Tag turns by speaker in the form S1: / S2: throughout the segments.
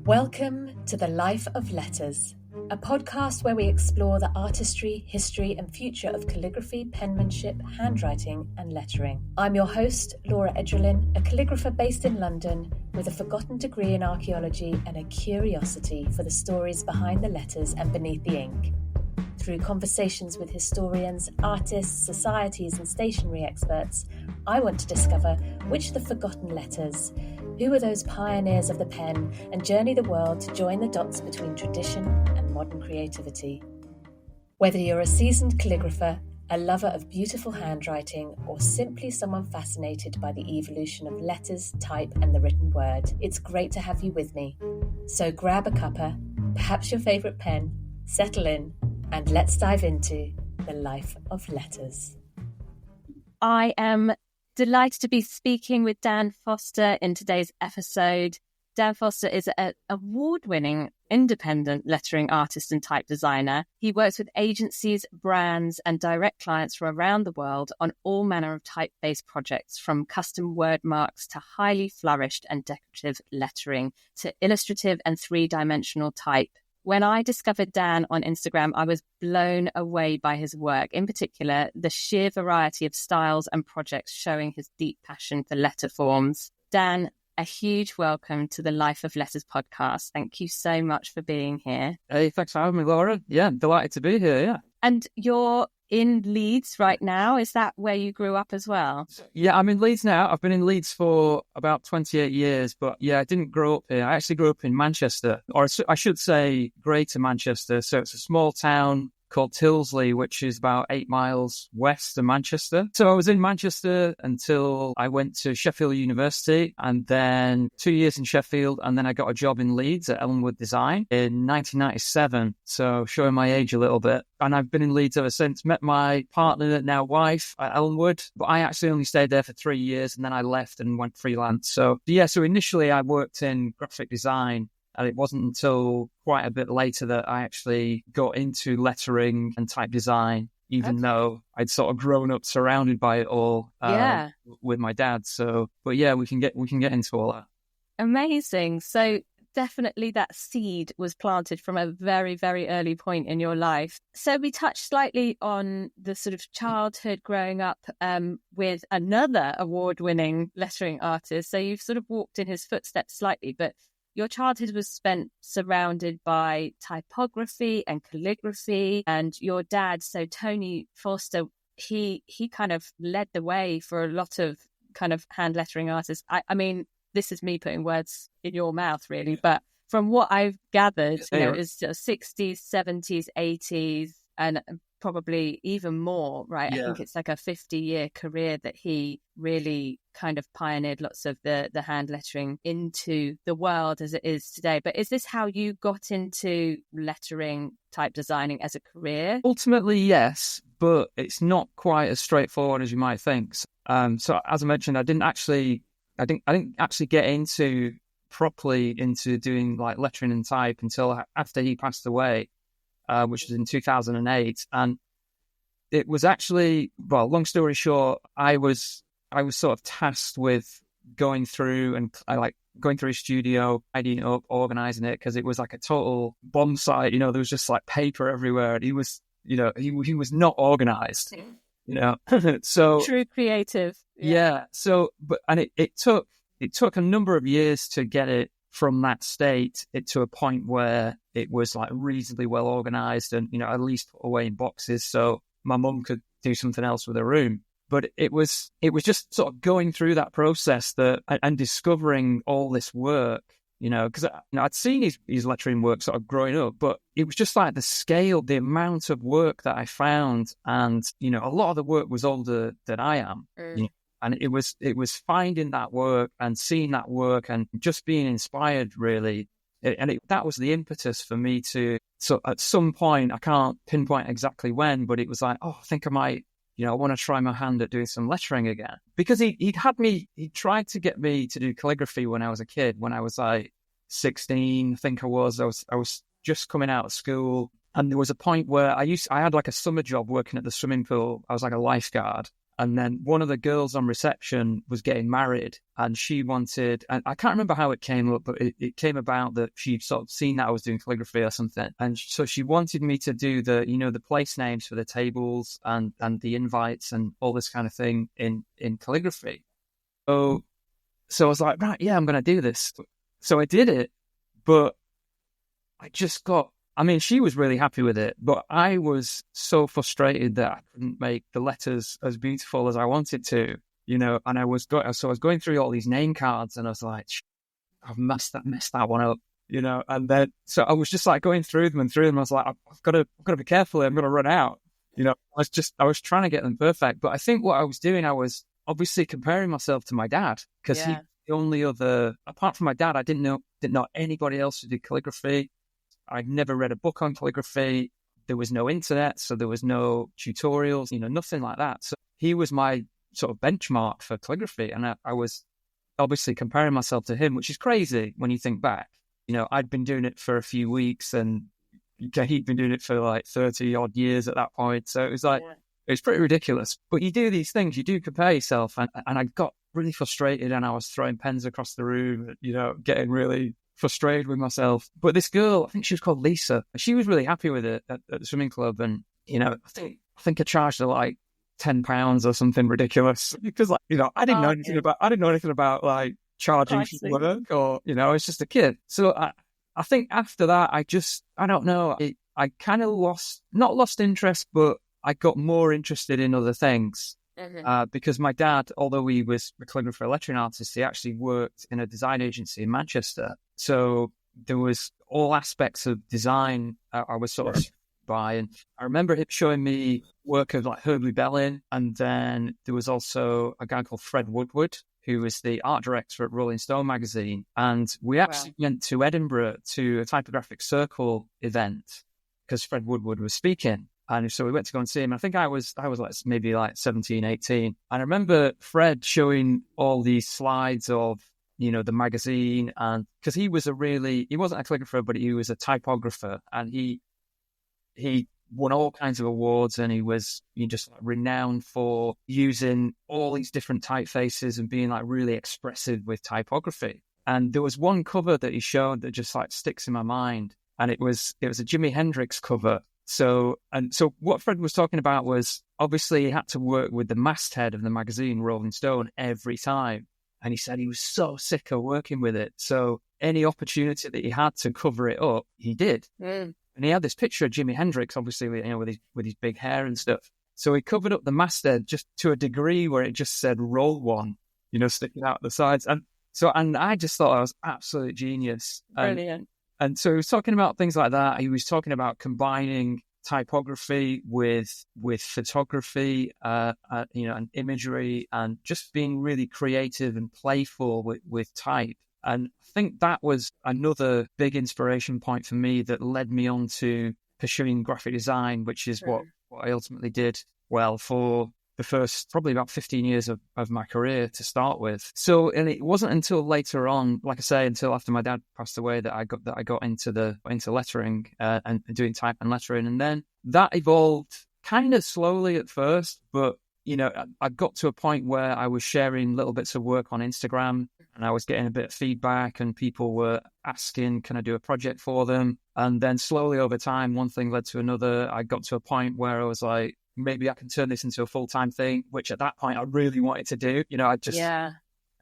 S1: Welcome to The Life of Letters, a podcast where we explore the artistry, history and future of calligraphy, penmanship, handwriting and lettering. I'm your host, Laura Edralin, a calligrapher based in London with a forgotten degree in archaeology and a curiosity for the stories behind the letters and beneath the ink. Through conversations with historians, artists, societies and stationery experts, I want to discover which are the forgotten letters, who are those pioneers of the pen, and journey the world to join the dots between tradition and modern creativity. Whether you're a seasoned calligrapher, a lover of beautiful handwriting, or simply someone fascinated by the evolution of letters, type and the written word, it's great to have you with me. So grab a cuppa, perhaps your favourite pen, settle in, and let's dive into the life of letters. I am delighted to be speaking with Dan Forster in today's episode. Dan Forster is an award-winning independent lettering artist and type designer. He works with agencies, brands and direct clients from around the world on all manner of type-based projects, from custom word marks to highly flourished and decorative lettering to illustrative and three-dimensional type. When I discovered Dan on Instagram, I was blown away by his work, in particular, the sheer variety of styles and projects showing his deep passion for letter forms. Dan, a huge welcome to the Life of Letters podcast. Thank you so much for being here.
S2: Hey, thanks for having me, Laura. Yeah, I'm delighted to be here, yeah.
S1: And you're in Leeds right now. Is that where you grew up as well?
S2: Yeah, I'm in Leeds now. I've been in Leeds for about 28 years, but yeah, I didn't grow up here. I actually grew up in Manchester, or I should say Greater Manchester. So it's a small town called Tyldesley, which is about 8 miles west of Manchester. So I was in Manchester until I went to Sheffield University, and then 2 years in Sheffield, and then I got a job in Leeds at Elmwood Design in 1997. So showing my age a little bit. And I've been in Leeds ever since. Met my partner, now wife, at Elmwood, but I actually only stayed there for 3 years, and then I left and went freelance. So initially I worked in graphic design. And it wasn't until quite a bit later that I actually got into lettering and type design, even though I'd sort of grown up surrounded by it all with my dad. So, but yeah, we can get into all that.
S1: Amazing. So definitely that seed was planted from a very, very early point in your life. So we touched slightly on the sort of childhood growing up with another award-winning lettering artist. So you've sort of walked in his footsteps slightly, but your childhood was spent surrounded by typography and calligraphy, and your dad, so Tony Forster, he kind of led the way for a lot of kind of hand lettering artists. I mean, this is me putting words in your mouth, really, but from what I've gathered, it's 60s, 70s, 80s, and probably even more, right? Yeah. I think it's like a 50-year career that he really kind of pioneered lots of the hand lettering into the world as it is today. But is this how you got into lettering, type designing as a career?
S2: Ultimately, yes, but it's not quite as straightforward as you might think. So as I mentioned, I didn't actually get into properly into doing like lettering and type until after he passed away. Which was in 2008, and it was actually, well, long story short, I was sort of tasked with going through his studio, tidying it up, organizing it, because it was like a total bomb site. There was just like paper everywhere, and he was not organized. So
S1: true creative.
S2: Yeah. So, it took a number of years to get it from that state to a point where it was like reasonably well organized and, at least put away in boxes so my mum could do something else with her room. But it was just sort of going through that process and discovering all this work, because I'd seen his lettering work sort of growing up, but it was just like the scale, the amount of work that I found. And, a lot of the work was older than I am. And it was finding that work and seeing that work and just being inspired, really. That was the impetus for me to, so at some point, I can't pinpoint exactly when, but it was like, I think I might, I want to try my hand at doing some lettering again. Because he tried to get me to do calligraphy when I was a kid, when I was like 16, I think I was just coming out of school. And there was a point where I had like a summer job working at the swimming pool. I was like a lifeguard. And then one of the girls on reception was getting married, and she wanted, and I can't remember how it came up, but it came about that she'd sort of seen that I was doing calligraphy or something. And so she wanted me to do the place names for the tables and the invites and all this kind of thing in calligraphy. So I was like, right, yeah, I'm going to do this. So I did it, but she was really happy with it, but I was so frustrated that I couldn't make the letters as beautiful as I wanted to, and I was going through all these name cards, and I was like, I've messed that one up, and then, so I was just like going through them. I was like, I've got to be careful. I'm going to run out, I was trying to get them perfect. But I think what I was doing, I was obviously comparing myself to my dad, because he's the only other, apart from my dad, I didn't know anybody else who did calligraphy. I'd never read a book on calligraphy. There was no internet, so there was no tutorials, nothing like that. So he was my sort of benchmark for calligraphy. And I was obviously comparing myself to him, which is crazy when you think back. I'd been doing it for a few weeks, and he'd been doing it for like 30 odd years at that point. So it was like, it was pretty ridiculous. But you do these things, you do compare yourself. And I got really frustrated, and I was throwing pens across the room, getting really frustrated with myself. But this girl, I think she was called Lisa, she was really happy with it at the swimming club. And, I think I charged her like £10 or something ridiculous, because I didn't know anything about like charging for work, or, I was just a kid. So I think after that, I don't know, I kind of not lost interest, but I got more interested in other things. Because my dad, although he was a calligrapher lettering artist, he actually worked in a design agency in Manchester. So there was all aspects of design I was sort of by. And I remember him showing me work of like Herbie Bellin. And then there was also a guy called Fred Woodward, who was the art director at Rolling Stone magazine. And we actually went to Edinburgh to a typographic circle event because Fred Woodward was speaking. And so we went to go and see him. I think I was like maybe like 17, 18. And I remember Fred showing all these slides of, the magazine. And because he wasn't a calligrapher, but he was a typographer. And he won all kinds of awards, and he was just like renowned for using all these different typefaces and being like really expressive with typography. And there was one cover that he showed that just like sticks in my mind. And it was a Jimi Hendrix cover. So what Fred was talking about was, obviously he had to work with the masthead of the magazine, Rolling Stone, every time. And he said he was so sick of working with it. So any opportunity that he had to cover it up, he did. And he had this picture of Jimi Hendrix, obviously, with his big hair and stuff. So he covered up the masthead just to a degree where it just said Roll One, sticking out the sides. And I just thought I was absolute genius.
S1: Brilliant.
S2: And so he was talking about things like that. He was talking about combining typography with photography, and imagery, and just being really creative and playful with type. And I think that was another big inspiration point for me that led me on to pursuing graphic design, which is what I ultimately did for the first probably about 15 years of my career to start with. So, and it wasn't until later on, like I say, until after my dad passed away, that I got into lettering and doing type and lettering. And then that evolved kind of slowly at first, but I got to a point where I was sharing little bits of work on Instagram, and I was getting a bit of feedback, and people were asking, can I do a project for them? And then slowly over time, one thing led to another. I got to a point where I was like, maybe I can turn this into a full-time thing, which at that point I really wanted to do.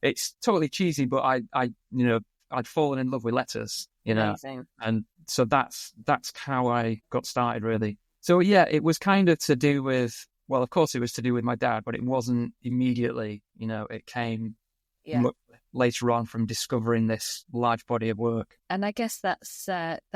S2: It's totally cheesy, but I'd fallen in love with letters,
S1: Amazing.
S2: And so that's how I got started, really. So yeah, it was kind of to do with, well, of course it was to do with my dad, but it wasn't immediately, it came later on from discovering this large body of work.
S1: And I guess that's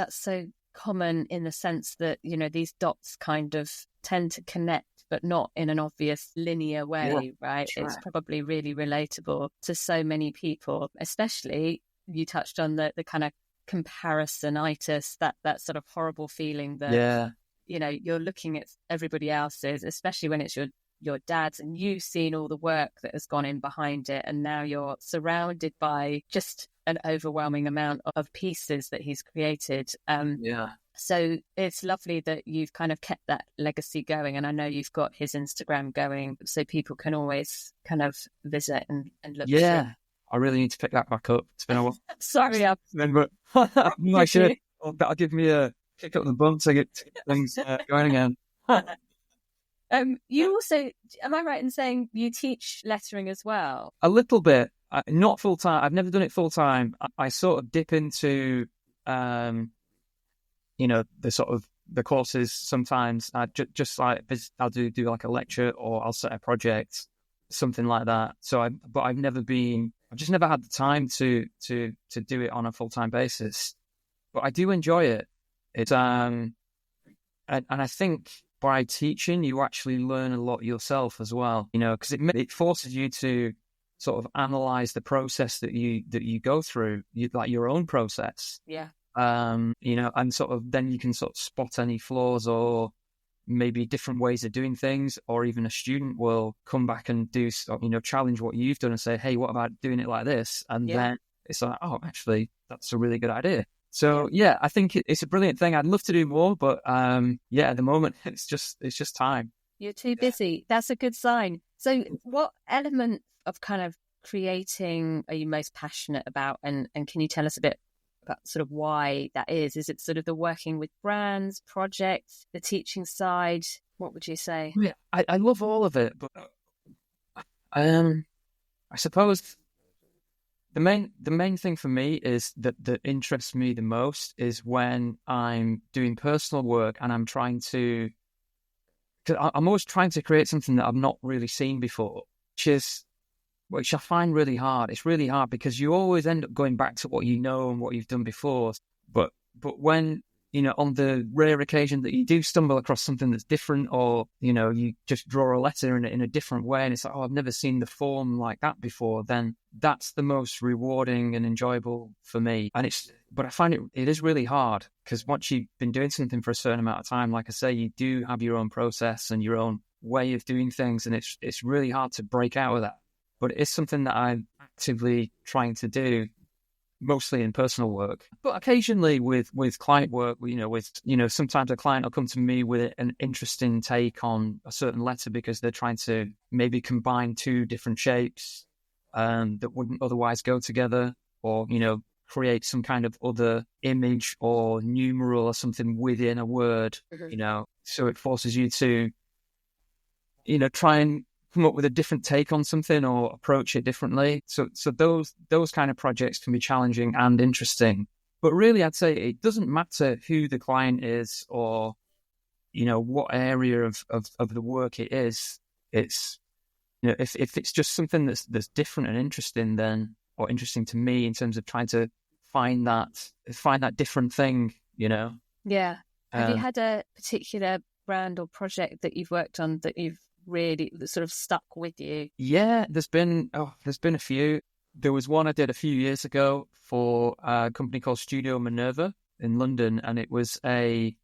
S1: so common in the sense that, these dots kind of tend to connect, but not in an obvious linear way, right? Sure. It's probably really relatable to so many people, especially you touched on the kind of comparisonitis, that sort of horrible feeling that, you're looking at everybody else's, especially when it's your dad's, and you've seen all the work that has gone in behind it, and now you're surrounded by just an overwhelming amount of pieces that he's created.
S3: So it's lovely that you've kind of kept that legacy going. And I know you've got his Instagram going, so people can always kind of visit and look
S2: Yeah,
S3: through.
S2: I really need to pick that back up. It's been a while.
S3: Sorry,
S2: I'm not sure. That'll give me a kick up the bum to get things going again.
S3: You also, am I right in saying you teach lettering as well?
S2: A little bit, not full time. I've never done it full time. I sort of dip into, the sort of the courses sometimes. Just like I'll do like a lecture, or I'll set a project, something like that. So I've just never had the time to do it on a full time basis. But I do enjoy it. It's and I think by teaching, you actually learn a lot yourself as well, because it forces you to sort of analyze the process that you go through, like your own process.
S3: Yeah.
S2: And sort of then you can sort of spot any flaws or maybe different ways of doing things, or even a student will come back and do, challenge what you've done and say, hey, what about doing it like this? And then it's like, oh, actually, that's a really good idea. So yeah, I think it's a brilliant thing. I'd love to do more, but at the moment it's just time.
S3: You're too busy. That's a good sign. So what element of kind of creating are you most passionate about? And can you tell us a bit about sort of why that is? Is it sort of the working with brands, projects, the teaching side? What would you say?
S2: Yeah, I love all of it, but I suppose the main thing for me is that interests me the most is when I'm doing personal work and I'm trying to, because I'm always trying to create something that I've not really seen before, which I find really hard. It's really hard because you always end up going back to what you know and what you've done before. But when, on the rare occasion that you do stumble across something that's different, or, you just draw a letter in a different way and it's like, oh, I've never seen the form like that before, then that's the most rewarding and enjoyable for me. But I find it is really hard because once you've been doing something for a certain amount of time, like I say, you do have your own process and your own way of doing things, and it's really hard to break out of that. But it's something that I'm actively trying to do, mostly in personal work, but occasionally with client work. Sometimes a client will come to me with an interesting take on a certain letter because they're trying to maybe combine two different shapes that wouldn't otherwise go together, or create some kind of other image or numeral or something within a word. So it forces you to try and come up with a different take on something or approach it differently. So those kind of projects can be challenging and interesting. But really, I'd say it doesn't matter who the client is or, what area of the work it is. It's, if it's just something that's different and interesting, then, or interesting to me in terms of trying to find that different thing,
S3: Yeah. Have you had a particular brand or project that you've worked on that you've really sort of stuck with you?
S2: Yeah, there's been a few. There was one I did a few years ago for a company called Studio Minerva in London, and it was a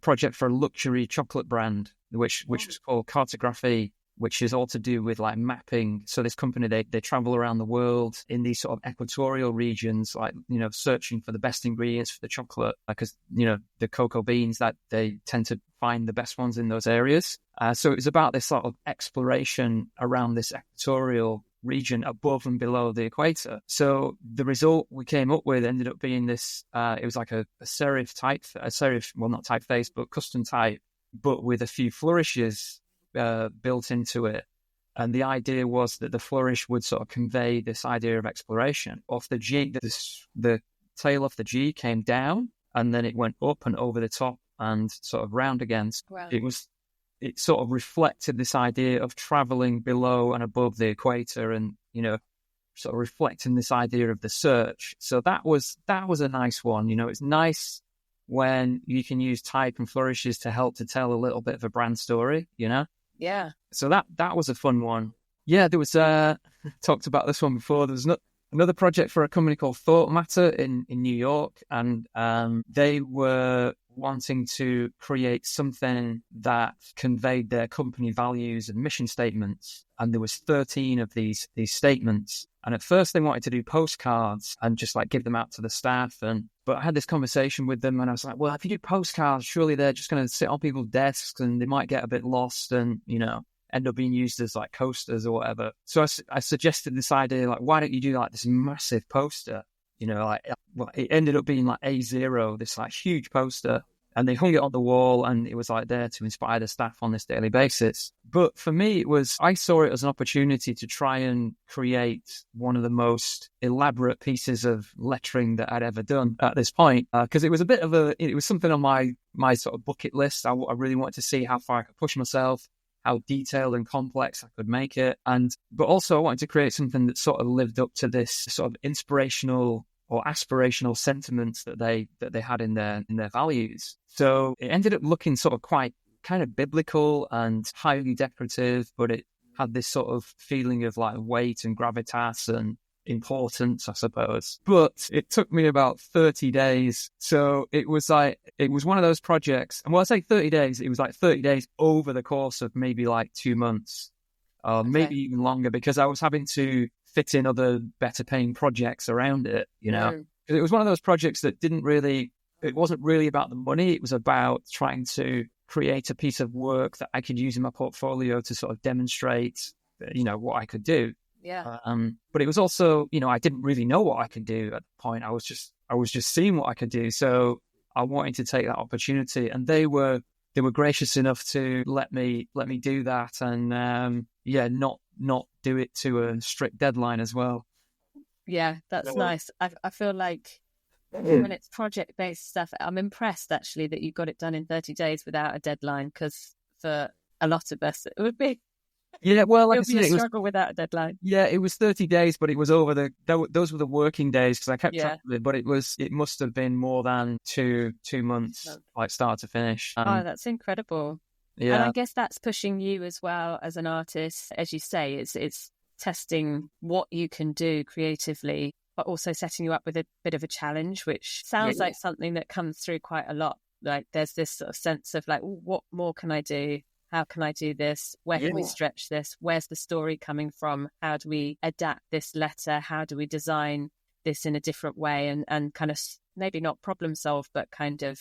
S2: project for a luxury chocolate brand, which was called Cartography, which is all to do with like mapping. So this company, they travel around the world in these sort of equatorial regions, like, searching for the best ingredients for the chocolate, because, the cocoa beans, that they tend to find the best ones in those areas. So it was about this sort of exploration around this equatorial region above and below the equator. So the result we came up with ended up being this, it was like a serif, well, not typeface, but custom type, but with a few flourishes built into it. And the idea was that the flourish would sort of convey this idea of exploration. Off the G, the tail of the G came down, and then it went up and over the top and sort of round again.
S3: Wow.
S2: It sort of reflected this idea of traveling below and above the equator, and sort of reflecting this idea of the search. So that was a nice one. It's nice when you can use type and flourishes to help to tell a little bit of a brand story,
S3: Yeah.
S2: So that was a fun one. Yeah, there was talked about this one before. There was another project for a company called Thought Matter in New York, and they were wanting to create something that conveyed their company values and mission statements. And there was 13 of these statements. And at first they wanted to do postcards and just like give them out to the staff. But But I had this conversation with them and I was like, well, if you do postcards, surely they're just going to sit on people's desks and they might get a bit lost and, end up being used as like coasters or whatever. So I suggested this idea, like, why don't you do like this massive poster? It ended up being like A0, this like huge poster. And they hung it on the wall and it was like there to inspire the staff on this daily basis. But for me, I saw it as an opportunity to try and create one of the most elaborate pieces of lettering that I'd ever done at this point. Because it was it was something on my sort of bucket list. I really wanted to see how far I could push myself, how detailed and complex I could make it. But also I wanted to create something that sort of lived up to this sort of inspirational or aspirational sentiments that they had in their values. So it ended up looking sort of quite kind of biblical and highly decorative, but it had this sort of feeling of like weight and gravitas and importance, I suppose. But it took me about 30 days. So it was one of those projects. And when I say 30 days, it was like 30 days over the course of maybe like 2 months, maybe even longer, because I was having to fit in other better paying projects around it, It was one of those projects that it wasn't really about the money. It was about trying to create a piece of work that I could use in my portfolio to sort of demonstrate, what I could do.
S3: Yeah.
S2: But it was also, I didn't really know what I could do at the point. I was just seeing what I could do. So I wanted to take that opportunity, and they were gracious enough to let me do that, and not do it to a strict deadline as well.
S3: Yeah, that's nice. I feel like when it's project-based stuff, I'm impressed actually that you got it done in 30 days without a deadline, because for a lot of us it would be like a struggle without a deadline.
S2: Yeah, it was 30 days, but it was over those were the working days, because I kept track of it, but it must have been more than two months, like start to finish.
S3: That's incredible.
S2: Yeah.
S3: And I guess that's pushing you as well as an artist. As you say, it's testing what you can do creatively, but also setting you up with a bit of a challenge, which sounds like something that comes through quite a lot. Like there's this sort of sense of like, what more can I do? How can I do this? Where can we stretch this? Where's the story coming from? How do we adapt this letter? How do we design this in a different way and kind of maybe not problem solve, but kind of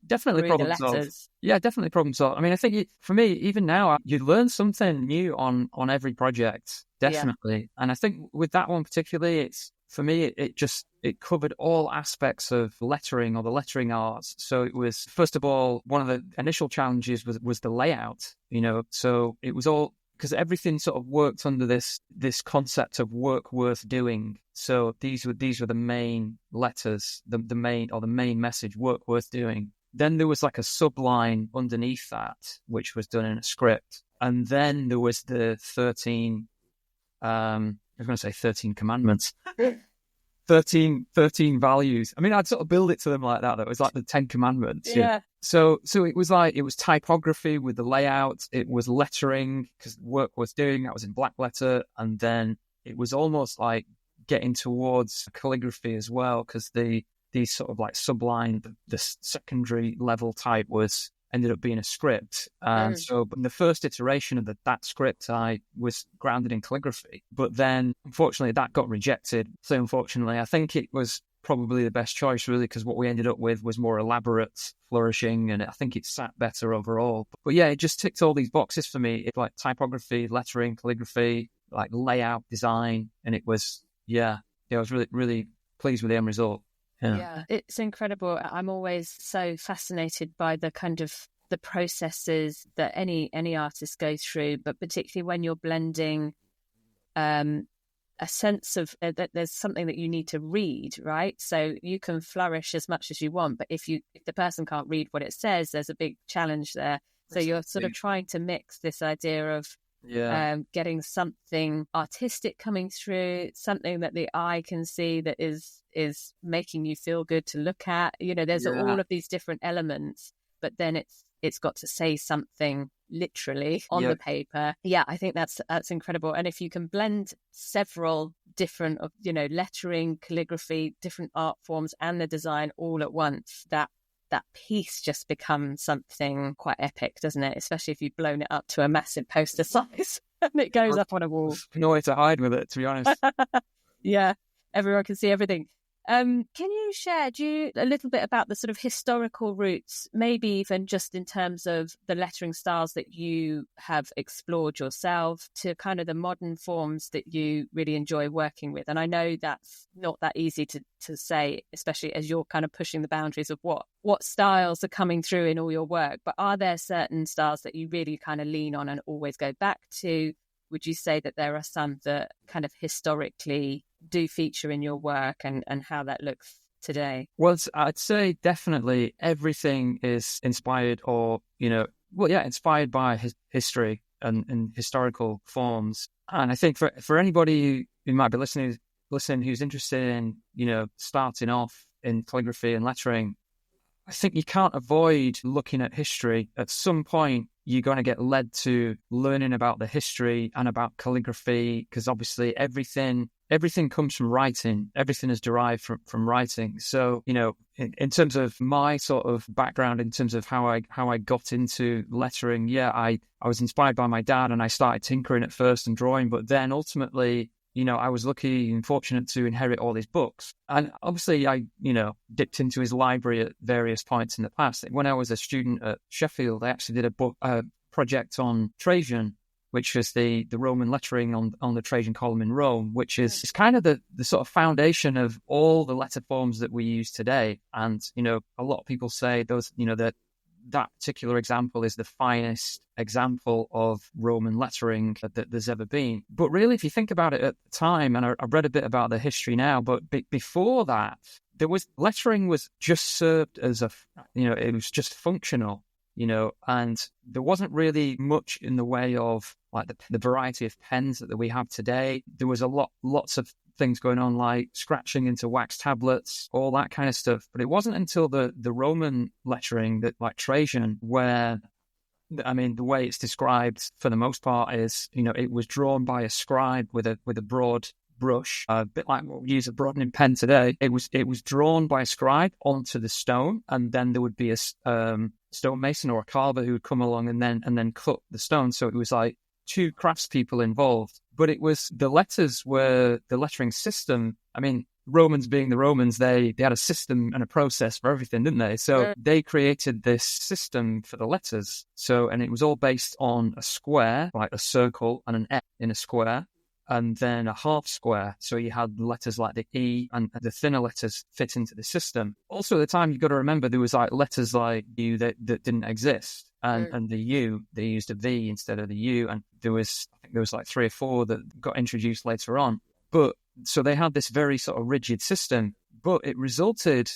S2: definitely problem solve. Yeah, definitely problem solve. I mean, I think for me, even now, you learn something new on every project, definitely. Yeah. And I think with that one particularly, for me, it covered all aspects of lettering or the lettering arts. So it was, first of all, one of the initial challenges was the layout, so it was all, because everything sort of worked under this concept of work worth doing. So these were the main letters, the main message, work worth doing. Then there was like a subline underneath that, which was done in a script. And then there was the 13, I was going to say 13 commandments, 13 values. I mean, I'd sort of build it to them like that. It was like the 10 commandments.
S3: Yeah.
S2: So it was typography with the layout. It was lettering, because work was doing, that was in black letter. And then it was almost like getting towards calligraphy as well, because these sort of like subline, the secondary level type ended up being a script. So in the first iteration of that script, I was grounded in calligraphy. But then, unfortunately, that got rejected. So unfortunately, I think it was probably the best choice, really, because what we ended up with was more elaborate flourishing, and I think it sat better overall. But yeah, it just ticked all these boxes for me. It's like typography, lettering, calligraphy, like layout, design, and it was, I was really, really pleased with the end result.
S3: Yeah, it's incredible. I'm always so fascinated by the kind of the processes that any artist goes through, but particularly when you're blending a sense of that there's something that you need to read, right? So you can flourish as much as you want, but if the person can't read what it says, there's a big challenge there. So you're sort of trying to mix this idea of getting something artistic coming through, something that the eye can see that is making you feel good to look at. There's all of these different elements, but then it's got to say something literally on the paper. Yeah, I think that's incredible. And if you can blend several different of lettering, calligraphy, different art forms, and the design all at once, that piece just becomes something quite epic, doesn't it? Especially if you've blown it up to a massive poster size and it goes up on a wall.
S2: No way to hide with it, to be honest.
S3: Yeah, everyone can see everything. Can you share a little bit about the sort of historical roots, maybe even just in terms of the lettering styles that you have explored yourself to kind of the modern forms that you really enjoy working with? And I know that's not that easy to say, especially as you're kind of pushing the boundaries of what styles are coming through in all your work. But are there certain styles that you really kind of lean on and always go back to? Would you say that there are some that kind of historically do feature in your work and how that looks today?
S2: Well, I'd say definitely everything is inspired inspired by history and historical forms. And I think for anybody who might be listening who's interested in, starting off in calligraphy and lettering, I think you can't avoid looking at history. At some point, you're going to get led to learning about the history and about calligraphy, because obviously everything comes from writing. Everything is derived from writing. So, in terms of my sort of background, in terms of how I got into lettering, I was inspired by my dad and I started tinkering at first and drawing, but then ultimately, I was lucky and fortunate to inherit all these books. And obviously I, dipped into his library at various points in the past. When I was a student at Sheffield, I actually did a project on Trajan, which was the Roman lettering on the Trajan column in Rome, which is kind of the sort of foundation of all the letter forms that we use today. And, a lot of people say those, that particular example is the finest example of Roman lettering that there's ever been. But really, if you think about it at the time, and I've read a bit about the history now, but before that, lettering was just served as it was just functional, and there wasn't really much in the way of like the variety of pens that we have today. There was lots of things going on like scratching into wax tablets, all that kind of stuff. But it wasn't until the Roman lettering that, like Trajan, where, the way it's described for the most part is, it was drawn by a scribe with a broad brush, a bit like what we use a broadening pen today. It was drawn by a scribe onto the stone, and then there would be a stonemason or a carver who would come along and then cut the stone. So it was like two craftspeople involved. But it was the letters were the lettering system. Romans being the Romans, they had a system and a process for everything, didn't they? So they created this system for the letters. So, and it was all based on a square, like a circle and an F in a square, and then a half square. So you had letters like the E and the thinner letters fit into the system. Also at the time, you've got to remember there was like letters like U that didn't exist. And the U, they used a V instead of the U. And I think there was like 3 or 4 that got introduced later on. But so they had this very sort of rigid system, but it resulted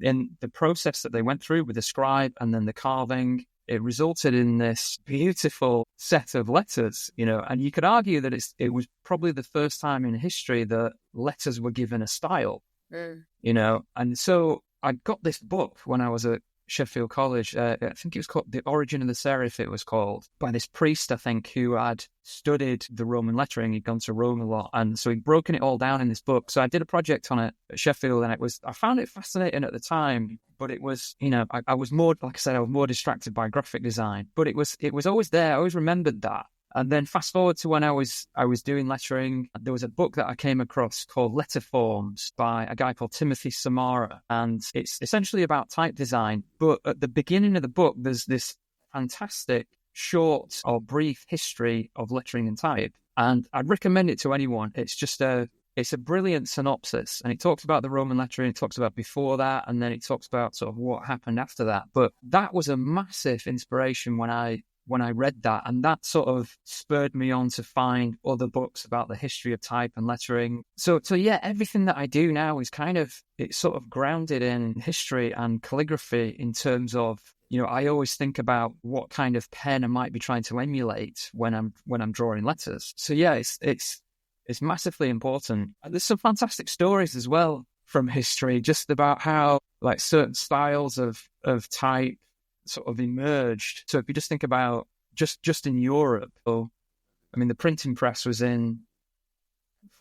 S2: in the process that they went through with the scribe and then the carving. It resulted in this beautiful set of letters, and you could argue that it was probably the first time in history that letters were given a style, and so I got this book when I was at Sheffield College. I think it was called The Origin of the Serif, it was called, by this priest, I think, who had studied the Roman lettering. He'd gone to Rome a lot, and so he'd broken it all down in this book. So I did a project on it at Sheffield, and I found it fascinating at the time, but it was, I was more, like I said, I was more distracted by graphic design, but it was always there. I always remembered that. And then fast forward to when I was doing lettering, there was a book that I came across called Letter Forms by a guy called Timothy Samara. And it's essentially about type design. But at the beginning of the book, there's this fantastic short or brief history of lettering and type. And I'd recommend it to anyone. It's a brilliant synopsis. And it talks about the Roman lettering, it talks about before that, and then it talks about sort of what happened after that. But that was a massive inspiration when I read that, and that sort of spurred me on to find other books about the history of type and lettering. So yeah, everything that I do now is it's sort of grounded in history and calligraphy in terms of, I always think about what kind of pen I might be trying to emulate when I'm drawing letters. So yeah, it's massively important. And there's some fantastic stories as well from history, just about how like certain styles of type sort of emerged. So if you just think about just in Europe, the printing press was in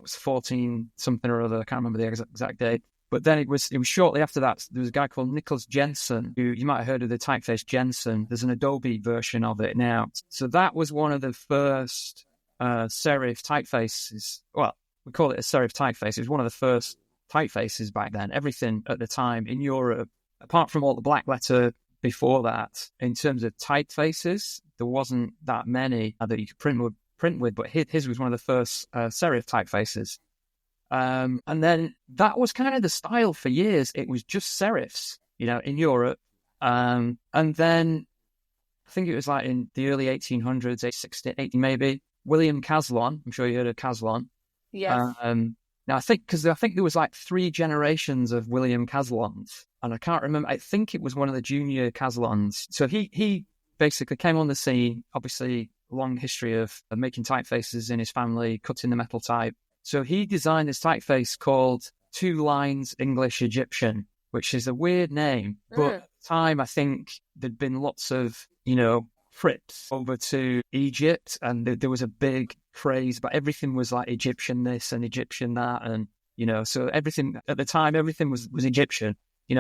S2: 14 something or other, I can't remember the exact date, but then it was shortly after that. There was a guy called Nicholas Jensen, who you might have heard of, the typeface Jensen. There's an Adobe version of it now. So that was one of the first serif typefaces. Well, we call it a serif typeface. It was one of the first typefaces back then. Everything at the time in Europe, apart from all the black letter before that, in terms of typefaces, there wasn't that many that you could print with, but his was one of the first serif typefaces. And then that was kind of the style for years. It was just serifs, in Europe. And then I think it was like in the early 1800s, 1880 maybe, William Caslon. I'm sure you heard of Caslon.
S3: Yes.
S2: Now, I think there was like 3 generations of William Caslons, and I can't remember. I think it was one of the junior Caslons. So he basically came on the scene, obviously a long history of making typefaces in his family, cutting the metal type. So he designed this typeface called 2 Lines English Egyptian, which is a weird name. But at the time, I think there'd been lots of, trips over to Egypt, and there was a big craze, but everything was like Egyptian this and Egyptian that, and so everything at the time, everything was Egyptian,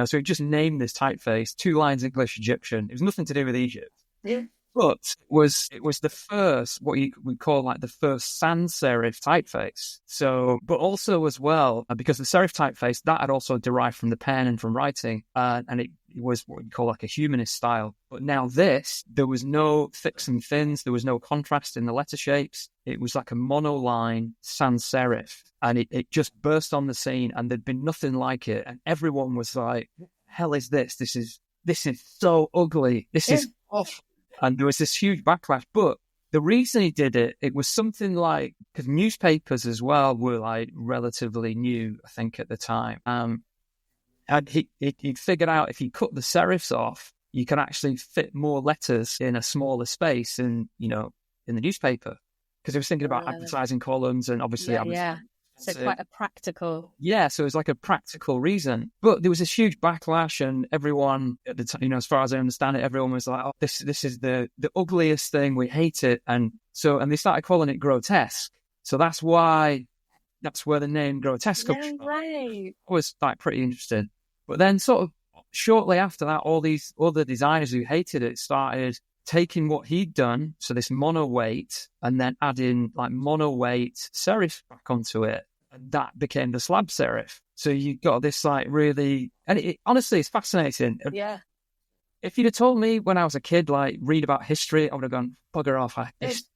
S2: so he just named this typeface 2 Lines English Egyptian. It was nothing to do with Egypt.
S3: Yeah.
S2: But it was the first, what you would call like the first sans serif typeface. So, but also as well, because the serif typeface, that had also derived from the pen and from writing, and it was what you call like a humanist style. But now there was no thicks and thins, there was no contrast in the letter shapes. It was like a monoline sans serif, and it just burst on the scene, and there'd been nothing like it. And everyone was like, what the hell is this? This is so ugly. This is awful. And there was this huge backlash. But the reason he did it, it was something like, because newspapers as well were like relatively new, I think, at the time. And he figured out if you cut the serifs off, you can actually fit more letters in a smaller space in the newspaper. Because he was thinking about advertising columns and obviously...
S3: Yeah. So quite a practical...
S2: Yeah, so it was like a practical reason. But there was this huge backlash, and everyone at the time, as far as I understand it, everyone was like, oh, this is the ugliest thing, we hate it. And they started calling it grotesque. So that's where the name grotesque comes from.
S3: Right.
S2: I was like pretty interested. But then sort of shortly after that, all these other designers who hated it started taking what he'd done, so this mono weight, and then adding like mono weight serif back onto it, and that became the slab serif. So you got this like really, and honestly, it's fascinating.
S3: Yeah.
S2: If you'd have told me when I was a kid, like read about history, I would have gone bugger off.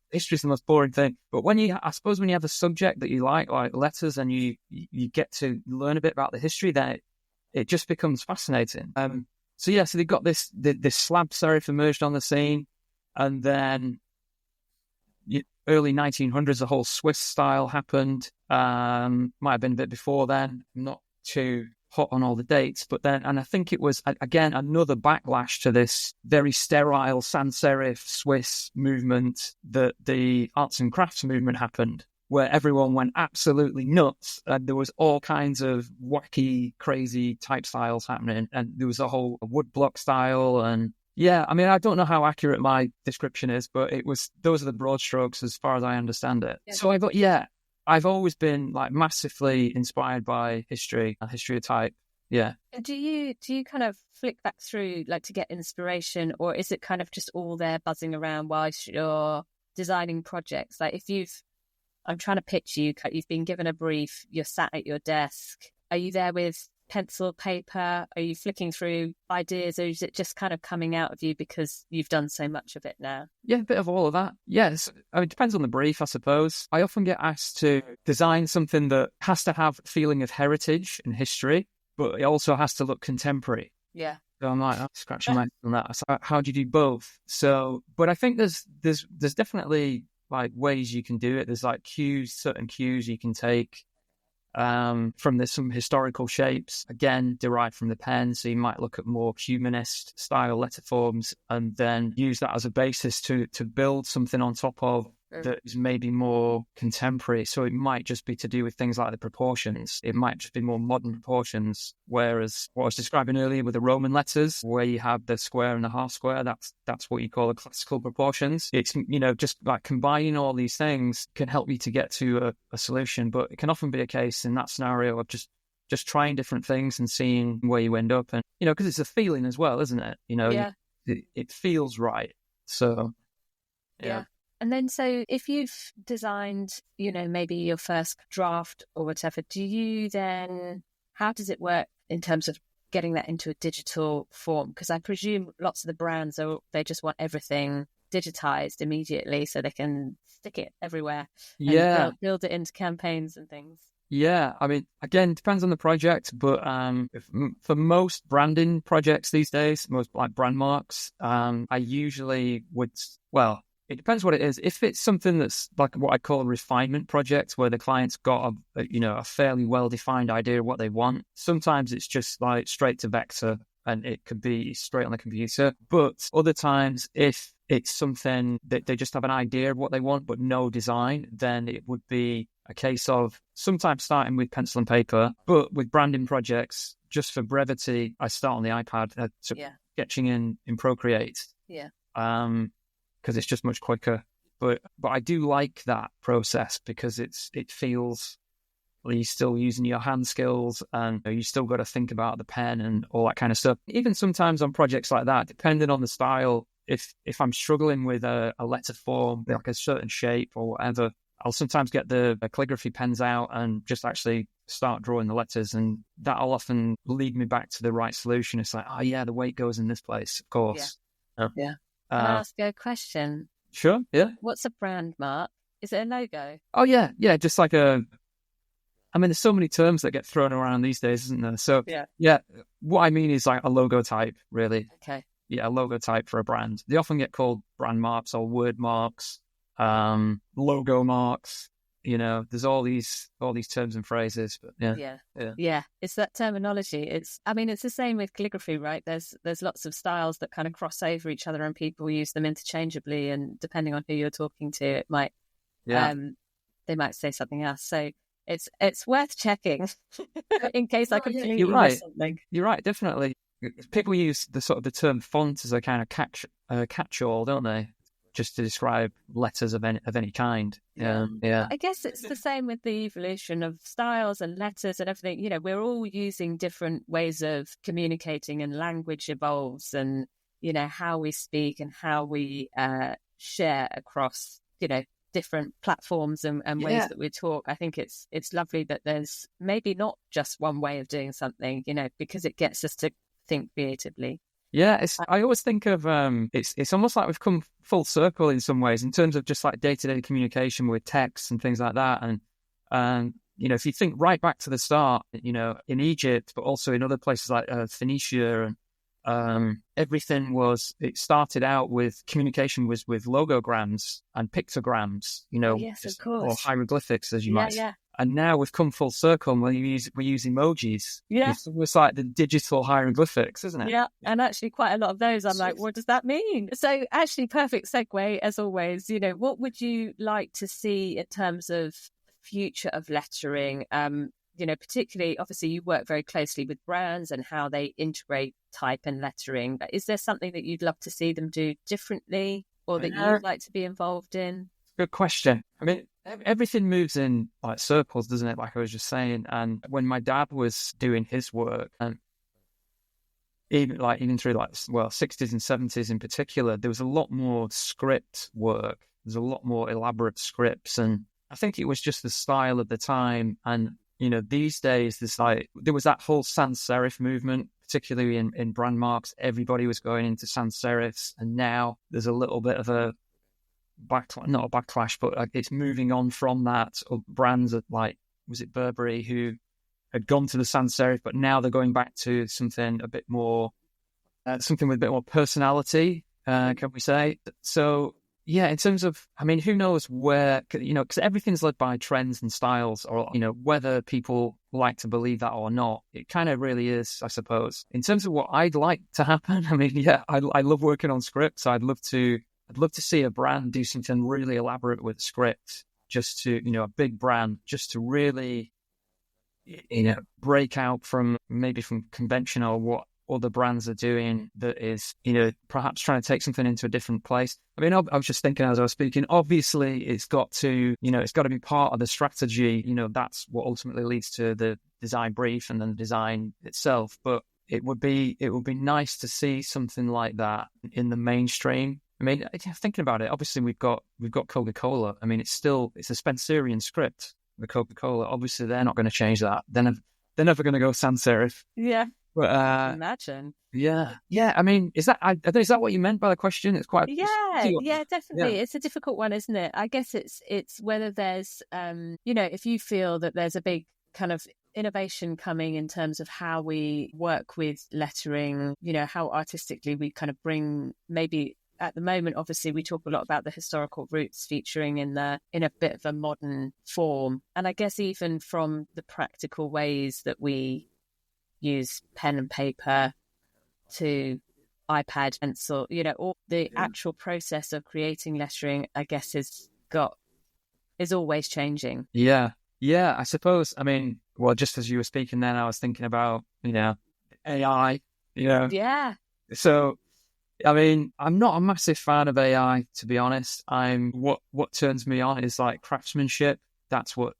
S2: History's the most boring thing. But I suppose when you have a subject that you like letters, and you get to learn a bit about the history, then it just becomes fascinating. So they got this slab serif emerged on the scene, and then early 1900s, the whole Swiss style happened. Might have been a bit before then. I'm not too hot on all the dates, but then, and I think it was again another backlash to this very sterile sans serif Swiss movement that the arts and crafts movement happened, where everyone went absolutely nuts, and there was all kinds of wacky, crazy type styles happening, and there was a whole woodblock style, and I don't know how accurate my description is, but those are the broad strokes as far as I understand it. Yeah. So I've always been like massively inspired by history of type. Yeah.
S3: Do you kind of flick back through like to get inspiration, or is it kind of just all there buzzing around whilst you're designing projects? Like I'm trying to pitch you've been given a brief, you're sat at your desk. Are you there with pencil, paper? Are you flicking through ideas, or is it just kind of coming out of you because you've done so much of it now?
S2: Yeah, a bit of all of that. Yes. It depends on the brief, I suppose. I often get asked to design something that has to have a feeling of heritage and history, but it also has to look contemporary.
S3: Yeah.
S2: So I'm like, scratching my head on that. So how do you do both? So, but I think there's definitely like ways you can do it. There's like certain cues you can take from some historical shapes, again, derived from the pen. So you might look at more humanist style letter forms and then use that as a basis to build something on top of that is maybe more contemporary. So it might just be to do with things like the proportions. It might just be more modern proportions. Whereas what I was describing earlier with the Roman letters, where you have the square and the half square, that's what you call the classical proportions. It's, just like combining all these things can help you to get to a solution. But it can often be a case in that scenario of just trying different things and seeing where you end up. And, because it's a feeling as well, isn't it? It feels right. So, yeah.
S3: And then, so if you've designed, maybe your first draft or whatever, do you then how does it work in terms of getting that into a digital form? Because I presume lots of the brands they just want everything digitized immediately so they can stick it everywhere and build it into campaigns and things.
S2: Yeah, I mean, again, depends on the project, but for most branding projects these days, most like brand marks, I usually would, well, it depends what it is. If it's something that's like what I call a refinement project, where the client's got a fairly well-defined idea of what they want, sometimes it's just like straight to vector and it could be straight on the computer. But other times, if it's something that they just have an idea of what they want, but no design, then it would be a case of sometimes starting with pencil and paper. But with branding projects, just for brevity, I start on the iPad, sketching in Procreate.
S3: Yeah.
S2: Because it's just much quicker. But I do like that process because it feels like you're still using your hand skills and you still got to think about the pen and all that kind of stuff. Even sometimes on projects like that, depending on the style, if I'm struggling with a letter form, like a certain shape or whatever, I'll sometimes get the calligraphy pens out and just actually start drawing the letters, and that'll often lead me back to the right solution. It's like, oh yeah, the weight goes in this place, of course.
S3: Yeah. Can I ask you a question?
S2: Sure, yeah.
S3: What's a brand mark? Is it a logo?
S2: Oh, yeah, just like there's so many terms that get thrown around these days, isn't there? So, yeah, what I mean is like a logo type, really.
S3: Okay.
S2: Yeah, a logo type for a brand. They often get called brand marks or word marks, logo marks. There's all these terms and phrases, but
S3: yeah. It's that terminology. It's the same with calligraphy, right? There's lots of styles that kind of cross over each other, and people use them interchangeably. And depending on who you're talking to, it might, they might say something else. So it's worth checking in case I completely miss something.
S2: You're right, definitely. People use the term font as a kind of catch-all, don't they? Just to describe letters of any kind.
S3: I guess it's the same with the evolution of styles and letters and everything. We're all using different ways of communicating, and language evolves, and how we speak and how we share across different platforms and ways that we talk. I think it's lovely that there's maybe not just one way of doing something, because it gets us to think creatively.
S2: Yeah, I always think of it's almost like we've come full circle in some ways in terms of just like day-to-day communication with texts and things like that. And if you think right back to the start, in Egypt, but also in other places like Phoenicia, and it started out with communication with logograms and pictograms,
S3: yes, of course,
S2: or hieroglyphics, as you might say.
S3: Yeah.
S2: And now we've come full circle and we use emojis.
S3: Yeah.
S2: It's like the digital hieroglyphics, isn't it?
S3: Yeah. And actually quite a lot of those, I'm like, what does that mean? So actually perfect segue as always, what would you like to see in terms of future of lettering? Particularly, obviously you work very closely with brands and how they integrate type and lettering. But is there something that you'd love to see them do differently or that you'd like to be involved in?
S2: Good question. Everything moves in like circles, doesn't it? Like I was just saying. And when my dad was doing his work, and even through 60s and 70s in particular, there was a lot more script work. There's a lot more elaborate scripts, and I think it was just the style of the time. And these days there was that whole sans serif movement, particularly in brand marks. Everybody was going into sans serifs, and now there's a little bit of a not a backlash, but it's moving on from that. Brands like, was it Burberry, who had gone to the sans serif, but now they're going back to something a bit more, something with a bit more personality, can we say? So yeah, in terms of, who knows where, because everything's led by trends and styles, or whether people like to believe that or not, it kind of really is, I suppose. In terms of what I'd like to happen, I love working on scripts. I'd love to see a brand do something really elaborate with a script, just to, a big brand, just to really, break out from conventional what other brands are doing that is, perhaps trying to take something into a different place. I was just thinking as I was speaking, obviously it's got to be part of the strategy. That's what ultimately leads to the design brief and then the design itself. But it would be nice to see something like that in the mainstream. Thinking about it, obviously we've got Coca-Cola. It's a Spencerian script, the Coca-Cola. Obviously they're not going to change that. Then they're never going to go sans serif.
S3: Yeah.
S2: But
S3: imagine.
S2: Yeah. I mean, is that what you meant by the question? It's quite
S3: yeah, definitely.
S2: Yeah.
S3: It's a difficult one, isn't it? I guess it's whether there's if you feel that there's a big kind of innovation coming in terms of how we work with lettering, how artistically we kind of bring, maybe at the moment, obviously we talk a lot about the historical roots featuring in a bit of a modern form, and I guess even from the practical ways that we use pen and paper to iPad, pencil, all the actual process of creating lettering, I guess, is always changing.
S2: Yeah, I suppose. I mean, well, just as you were speaking then, I was thinking about, AI,
S3: Yeah.
S2: So, I mean, I'm not a massive fan of AI, to be honest. What turns me on is like craftsmanship. That's what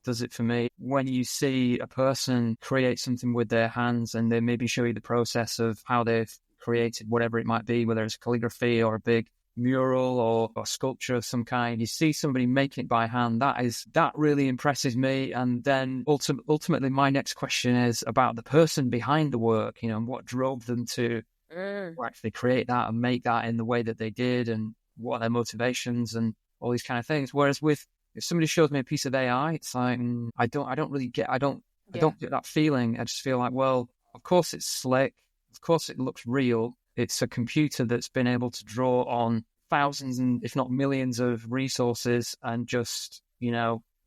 S2: does it for me. When you see a person create something with their hands and they maybe show you the process of how they've created whatever it might be, whether it's calligraphy or a big mural or sculpture of some kind, you see somebody making it by hand, that really impresses me. And then ultimately my next question is about the person behind the work, and what drove them to actually create that and make that in the way that they did, and what are their motivations and all these kind of things. Whereas if somebody shows me a piece of AI, it's like I don't get that feeling. I just feel like, well, of course it's slick, of course it looks real. It's a computer that's been able to draw on thousands and if not millions of resources and just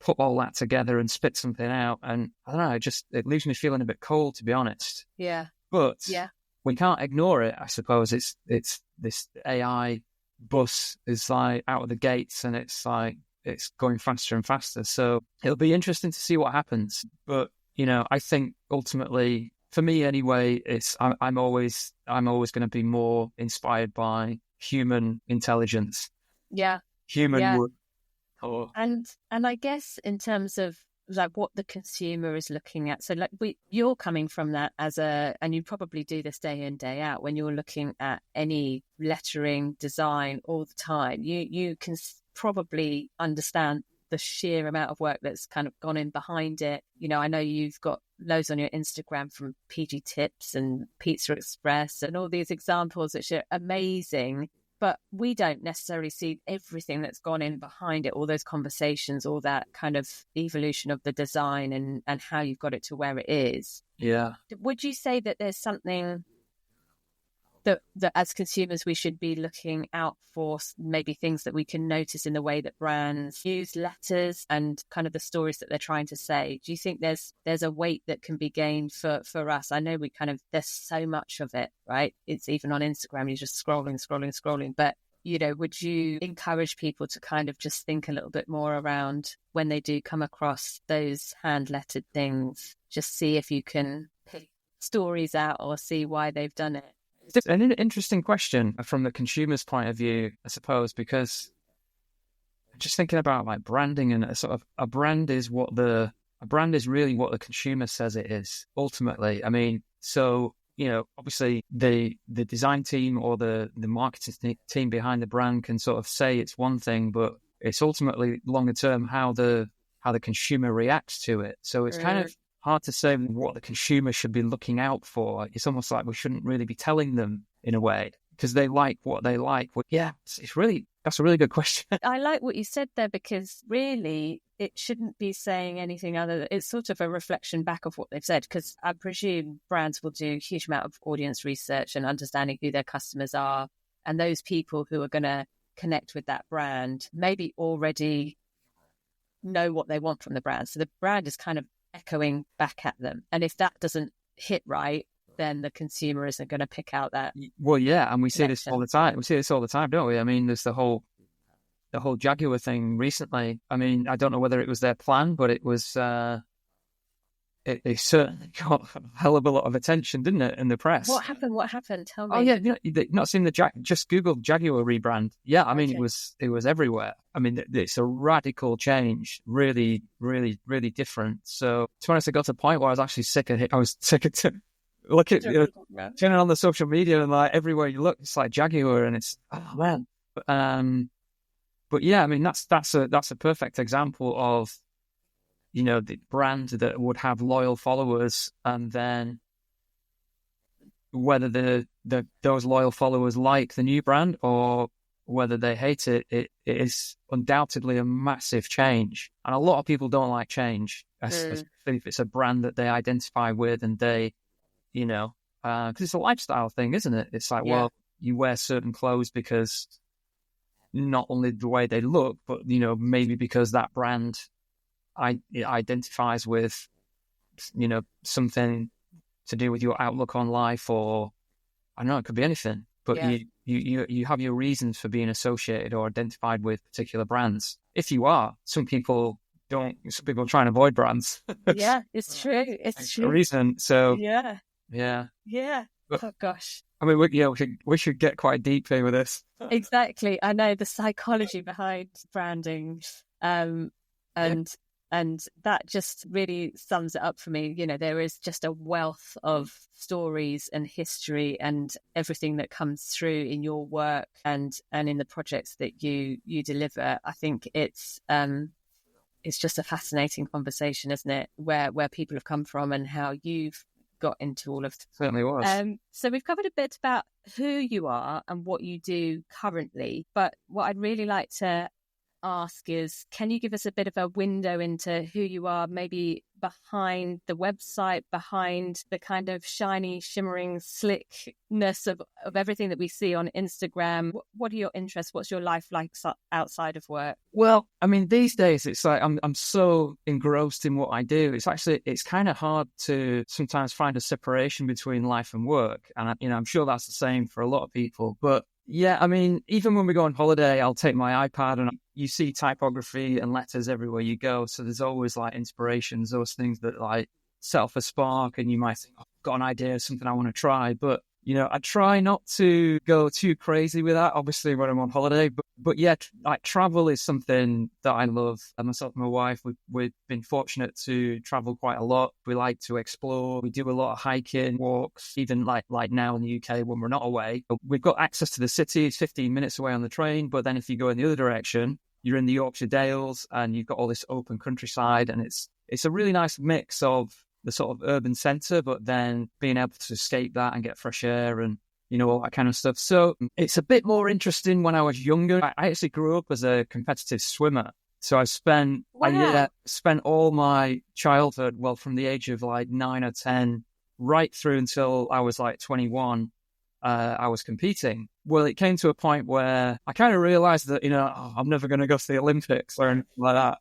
S2: put all that together and spit something out. And I don't know, it leaves me feeling a bit cold, to be honest.
S3: Yeah.
S2: But we can't ignore it. I suppose it's this AI bus is like out of the gates, and it's like it's going faster and faster. So it'll be interesting to see what happens. But, I think ultimately, for me anyway, I'm always going to be more inspired by human intelligence.
S3: Yeah.
S2: Human work.
S3: And I guess in terms of like what the consumer is looking at. So like you're coming from that and you probably do this day in, day out when you're looking at any lettering design all the time. You can probably understand the sheer amount of work that's kind of gone in behind it. I know you've got loads on your Instagram from PG Tips and Pizza Express and all these examples which are amazing, but we don't necessarily see everything that's gone in behind it, all those conversations, all that kind of evolution of the design and how you've got it to where it is.
S2: Yeah.
S3: Would you say that there's something that as consumers we should be looking out for, maybe things that we can notice in the way that brands use letters and kind of the stories that they're trying to say? Do you think there's a weight that can be gained for us? I know there's so much of it, right? It's even on Instagram, you're just scrolling. But, would you encourage people to kind of just think a little bit more around when they do come across those hand-lettered things, just see if you can pick stories out or see why they've done it?
S2: It's an interesting question from the consumer's point of view, I suppose, because just thinking about like branding and a brand is really what the consumer says it is ultimately. I mean, so obviously the design team or the marketing team behind the brand can sort of say it's one thing, but it's ultimately longer term how the consumer reacts to it. So it's kind of hard to say what the consumer should be looking out for. It's almost like we shouldn't really be telling them in a way because they like what they like. Well, yeah, that's a really good question.
S3: I like what you said there, because really it shouldn't be saying anything other than it's sort of a reflection back of what they've said, because I presume brands will do a huge amount of audience research and understanding who their customers are, and those people who are going to connect with that brand maybe already know what they want from the brand. So the brand is kind of echoing back at them, and if that doesn't hit right, then the consumer isn't going to pick out that.
S2: Well, yeah, and we see
S3: connection.
S2: this all the time. We see this all the time, don't we? I mean, there's the whole Jaguar thing recently. I mean, I don't know whether it was their plan, but it was. It certainly got a hell of a lot of attention, didn't it, in the press?
S3: What happened? Tell me.
S2: Oh yeah, you've not seen just Google Jaguar rebrand. Yeah, I mean it was everywhere. I mean it's a radical change, really, really, really different. So to be honest, I got to the point where I was actually sick of it. I was sick of look at turning on the social media and like everywhere you look, it's like Jaguar, and it's man. But yeah, I mean that's a perfect example of the brand that would have loyal followers, and then whether those loyal followers like the new brand or whether they hate it, it is undoubtedly a massive change. And a lot of people don't like change, especially if it's a brand that they identify with and they, because it's a lifestyle thing, isn't it? It's like, well, you wear certain clothes because not only the way they look, but, maybe because that brand it identifies with, something to do with your outlook on life, or I don't know, it could be anything. But you have your reasons for being associated or identified with particular brands. If you are, some people don't. Some people try and avoid brands.
S3: Yeah, it's true. It's true.
S2: A reason. So
S3: yeah.
S2: But,
S3: oh gosh.
S2: I mean, we should get quite deep here with this.
S3: Exactly. I know the psychology behind branding, and that just really sums it up for me. There is just a wealth of stories and history and everything that comes through in your work and in the projects that you deliver. I think it's just a fascinating conversation, isn't it? Where people have come from and how you've got into all of
S2: certainly was.
S3: So we've covered a bit about who you are and what you do currently, but what I'd really like to ask is, can you give us a bit of a window into who you are, maybe behind the website, behind the kind of shiny, shimmering slickness of everything that we see on Instagram? What are your interests? What's your life like outside of work?
S2: Well, I mean, these days it's like I'm so engrossed in what I do. It's kind of hard to sometimes find a separation between life and work, and I'm sure that's the same for a lot of people. But yeah, I mean, even when we go on holiday, I'll take my iPad and you see typography and letters everywhere you go. So there's always like inspirations, those things that like set off a spark, and you might think, I've got an idea of something I want to try. But, I try not to go too crazy with that, obviously, when I'm on holiday. But yeah, like travel is something that I love. And myself and my wife, we've been fortunate to travel quite a lot. We like to explore. We do a lot of hiking, walks, even like now in the UK when we're not away. We've got access to the city. It's 15 minutes away on the train. But then if you go in the other direction, you're in the Yorkshire Dales and you've got all this open countryside. And it's a really nice mix of the sort of urban centre, but then being able to escape that and get fresh air and, all that kind of stuff. So it's a bit more interesting when I was younger. I actually grew up as a competitive swimmer. So I spent all my childhood, well, from the age of like 9 or 10, right through until I was like 21, I was competing. Well, it came to a point where I kind of realised that, I'm never going to go to the Olympics or anything like that.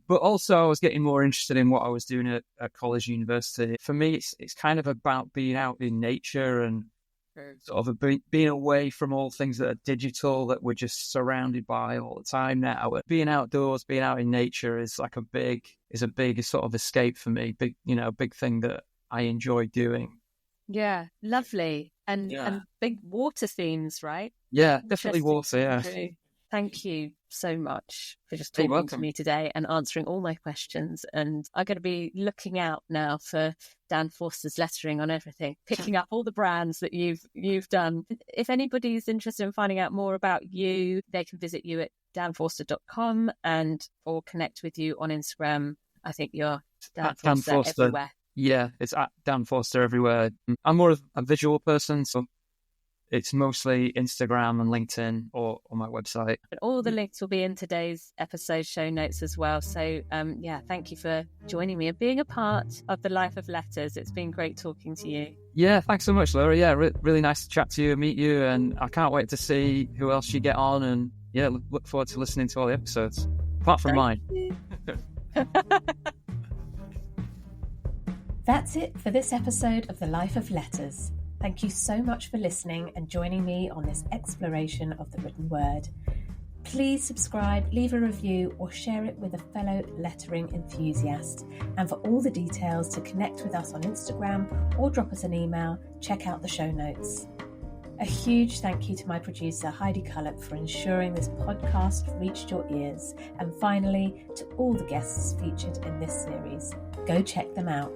S2: But also I was getting more interested in what I was doing at college, university. For me, it's kind of about being out in nature and sort of being away from all things that are digital that we're just surrounded by all the time now. Being outdoors, being out in nature is like a big sort of escape for me. Big thing that I enjoy doing.
S3: Yeah, lovely. And big water themes, right?
S2: Yeah, definitely water, yeah.
S3: Thank you so much for just talking to me today and answering all my questions. And I'm going to be looking out now for Dan Forster's lettering on everything, picking up all the brands that you've done. If anybody's interested in finding out more about you, they can visit you at danforster.com or connect with you on Instagram. I think you're Dan Forster everywhere.
S2: Yeah, it's at Dan Forster everywhere. I'm more of a visual person, so it's mostly Instagram and LinkedIn or on my website.
S3: But all the links will be in today's episode show notes as well. So, thank you for joining me and being a part of the Life of Letters. It's been great talking to you.
S2: Yeah, thanks so much, Laura. Yeah, really nice to chat to you and meet you. And I can't wait to see who else you get on. And yeah, look forward to listening to all the episodes, apart from mine.
S1: That's it for this episode of The Life of Letters. Thank you so much for listening and joining me on this exploration of the written word. Please subscribe, leave a review, or share it with a fellow lettering enthusiast. And for all the details to connect with us on Instagram or drop us an email, check out the show notes. A huge thank you to my producer Heidi Cullop for ensuring this podcast reached your ears. And finally, to all the guests featured in this series. Go check them out.